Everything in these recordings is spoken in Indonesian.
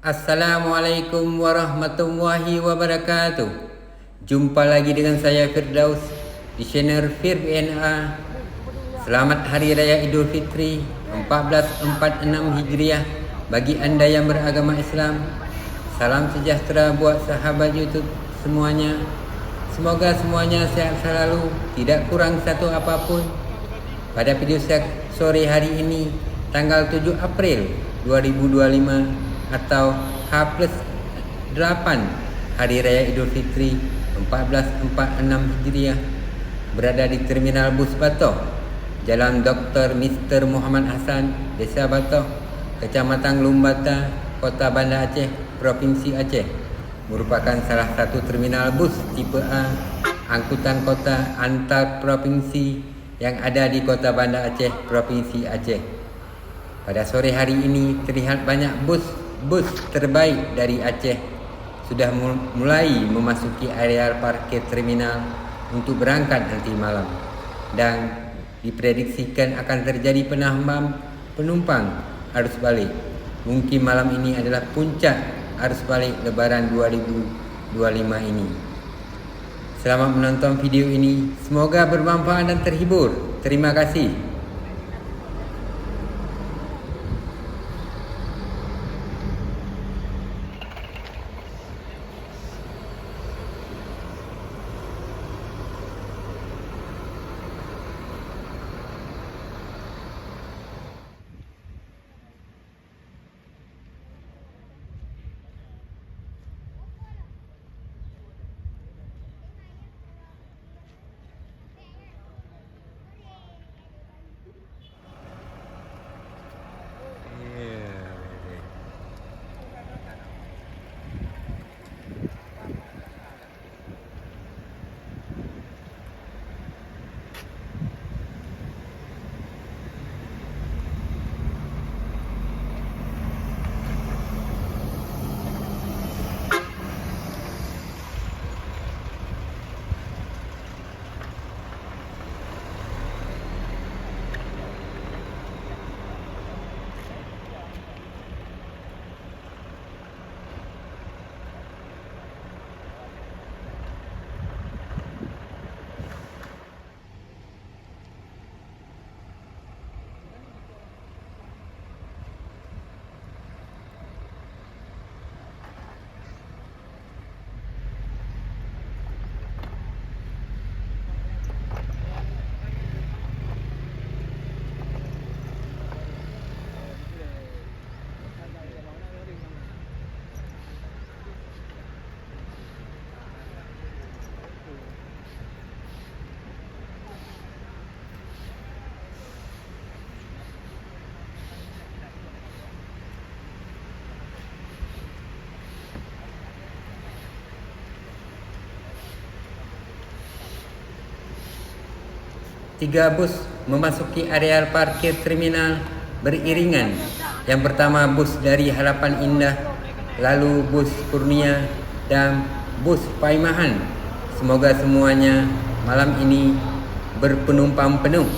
Assalamualaikum warahmatullahi wabarakatuh. Jumpa lagi dengan saya Firdaus di channel FirBNA. Selamat Hari Raya Idul Fitri 1446 Hijriah bagi Anda yang beragama Islam. Salam sejahtera buat sahabat YouTube semuanya. Semoga semuanya sehat selalu, tidak kurang satu apapun. Pada video sore hari ini, tanggal 7 April 2025 atau H+8 Hari Raya Idul Fitri 1446 Hijriah, berada di Terminal Bus Batoh, Jalan Dr. Mr. Muhammad Hassan, Desa Batoh, Kecamatan Lumbata, Kota Banda Aceh, Provinsi Aceh. Merupakan salah satu terminal bus tipe A angkutan kota antar provinsi yang ada di Kota Banda Aceh, Provinsi Aceh. Pada sore hari ini terlihat banyak bus terbaik dari Aceh sudah mulai memasuki areal parkir terminal untuk berangkat nanti malam, dan diprediksikan akan terjadi penambahan penumpang arus balik. Mungkin malam ini adalah puncak arus balik Lebaran 2025 ini. Selamat menonton video ini, semoga bermanfaat dan terhibur. Terima kasih. Tiga bus memasuki areal parkir terminal beriringan. Yang pertama bus dari Harapan Indah, lalu bus Kurnia, dan bus Paimahan. Semoga semuanya malam ini berpenumpang penuh.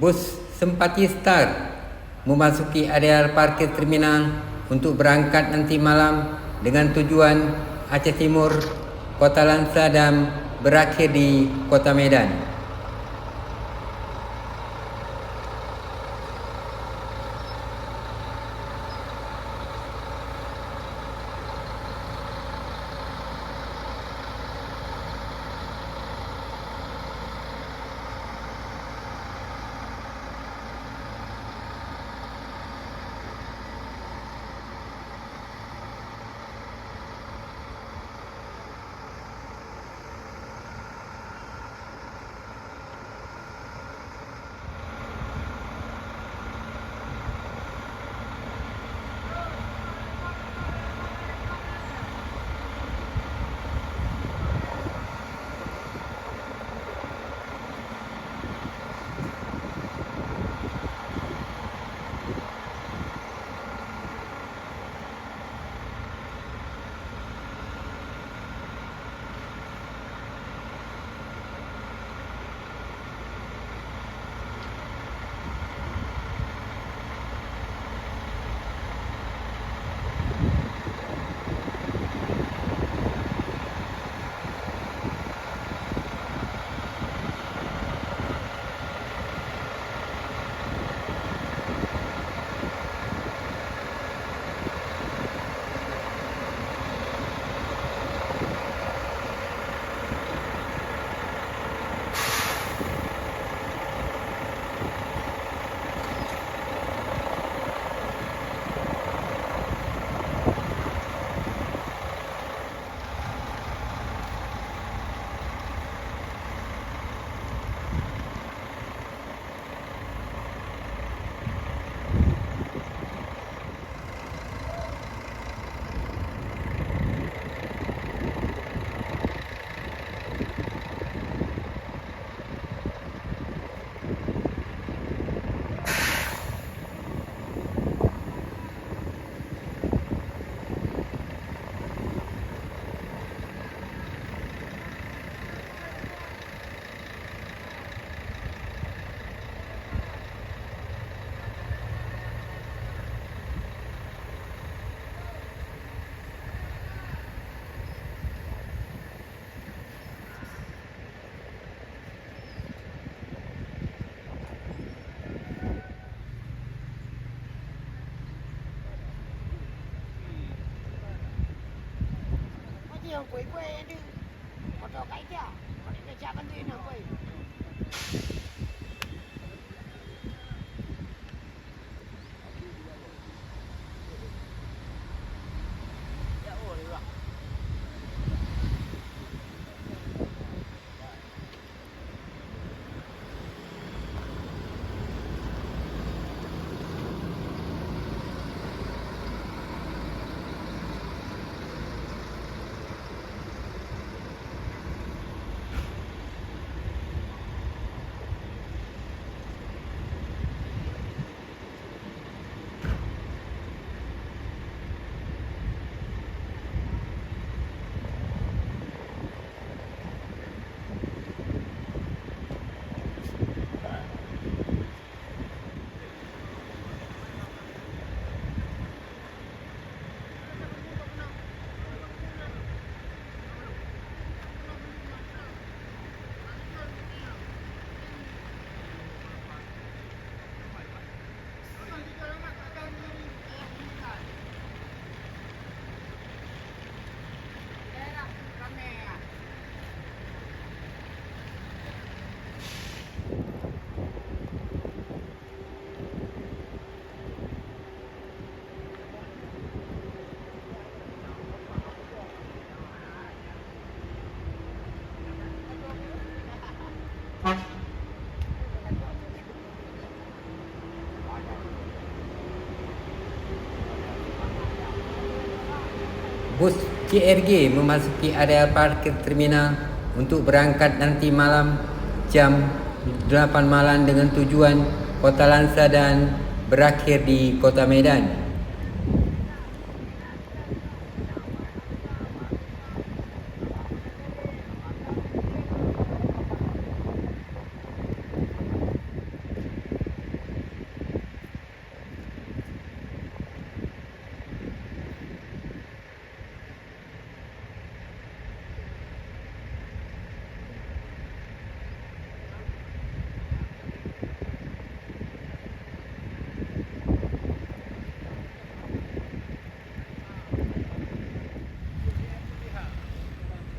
Bus Sempati Star memasuki areal parkir terminal untuk berangkat nanti malam dengan tujuan Aceh Timur, Kota Lansa, dan berakhir di Kota Medan. yang kue-kue itu. Foto kayak dia. Kalau dia cakap tu nak kue. Bus CRG memasuki area parkir terminal untuk berangkat nanti malam jam 8 malam dengan tujuan Kota Lansa dan berakhir di Kota Medan.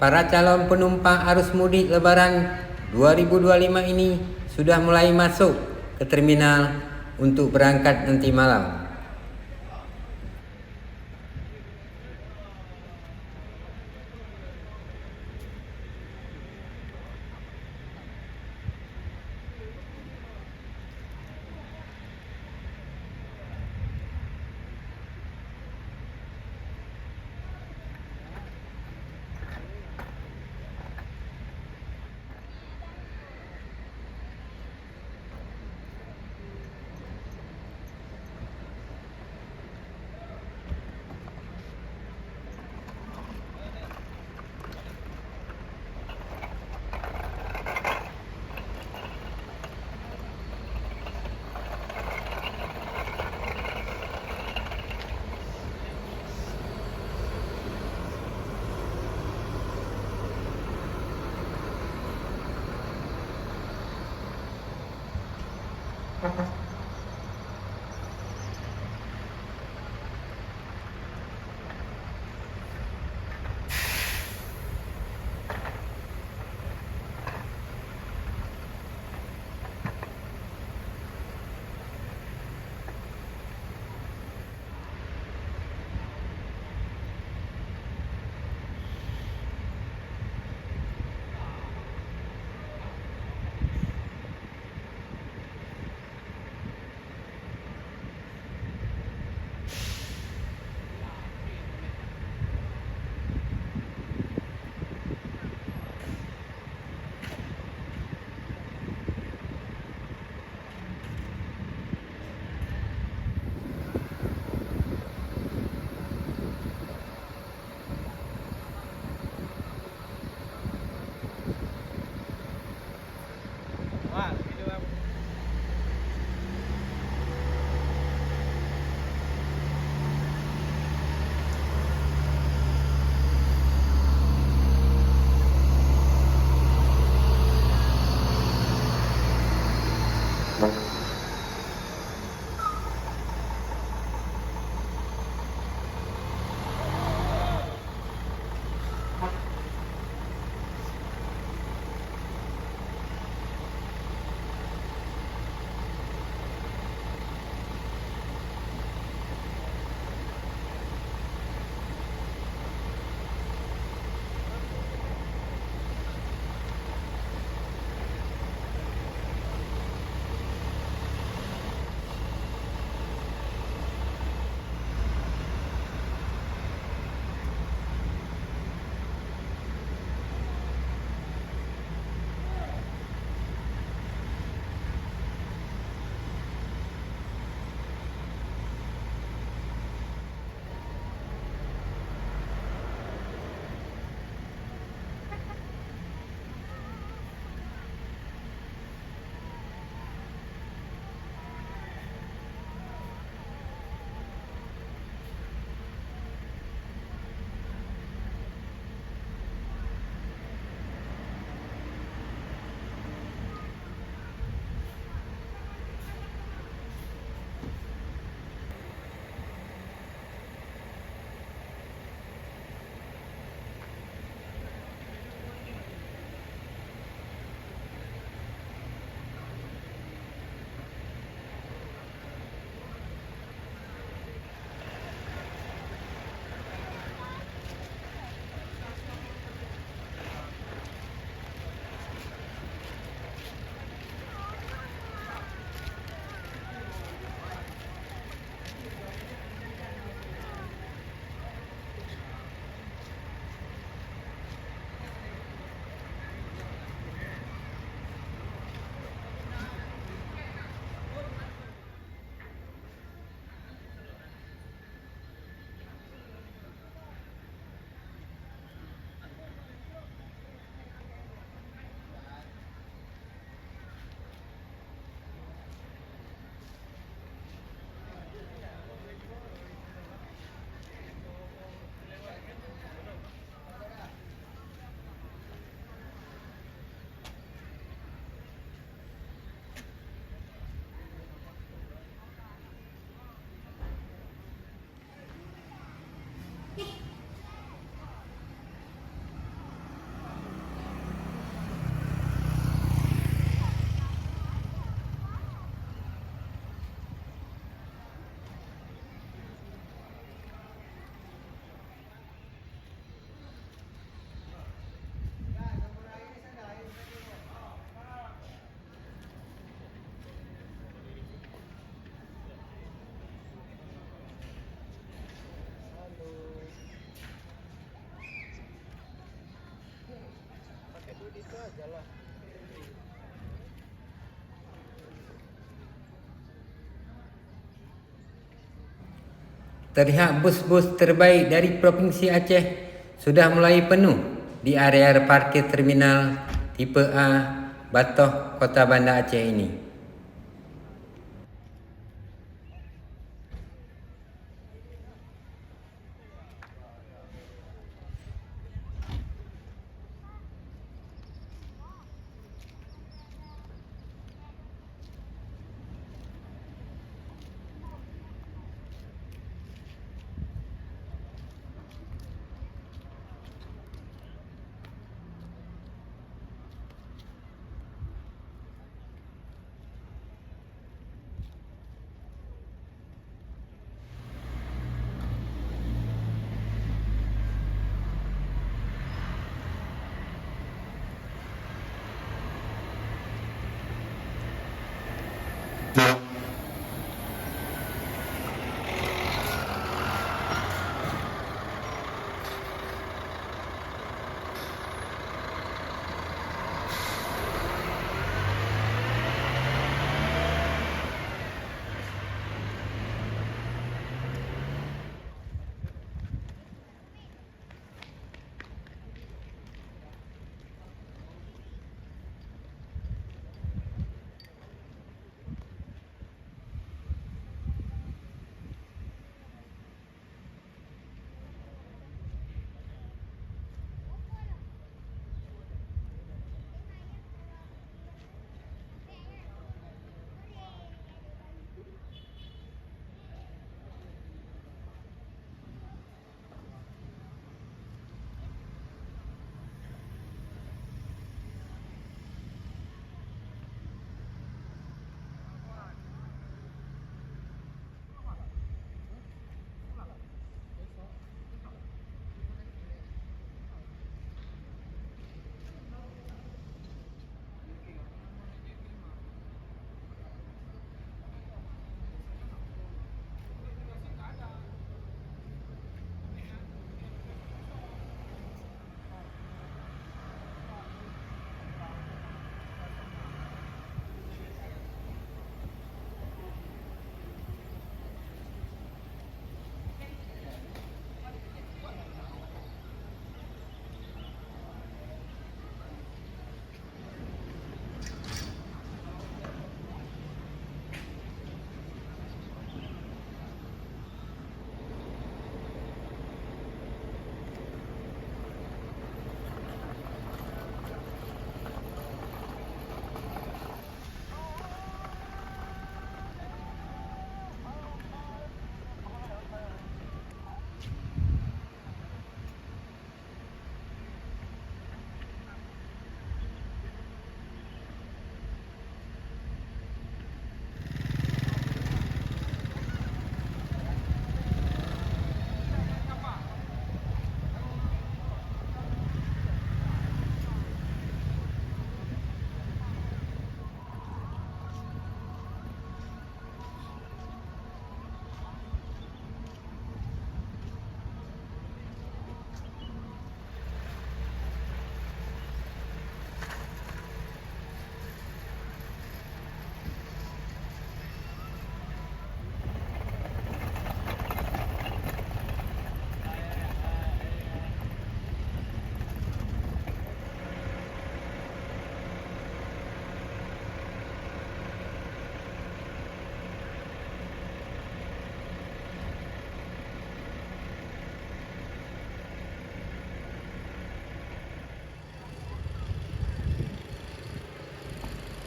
Para calon penumpang arus mudik Lebaran 2025 ini sudah mulai masuk ke terminal untuk berangkat nanti malam. Terlihat bus-bus terbaik dari Provinsi Aceh sudah mulai penuh di area parkir terminal tipe A Batoh, Kota Bandar Aceh ini.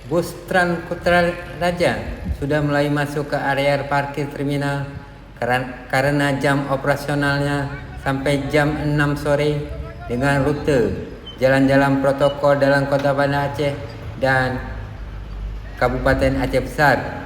Bus Trans Kutaraja sudah mulai masuk ke area parkir terminal karena jam operasionalnya sampai jam 6 sore dengan rute jalan-jalan protokol dalam Kota Bandar Aceh dan Kabupaten Aceh Besar.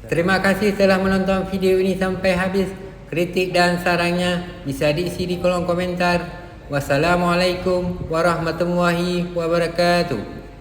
Terima kasih telah menonton video ini sampai habis. Kritik dan sarannya bisa diisi di kolom komentar. Wassalamualaikum warahmatullahi wabarakatuh.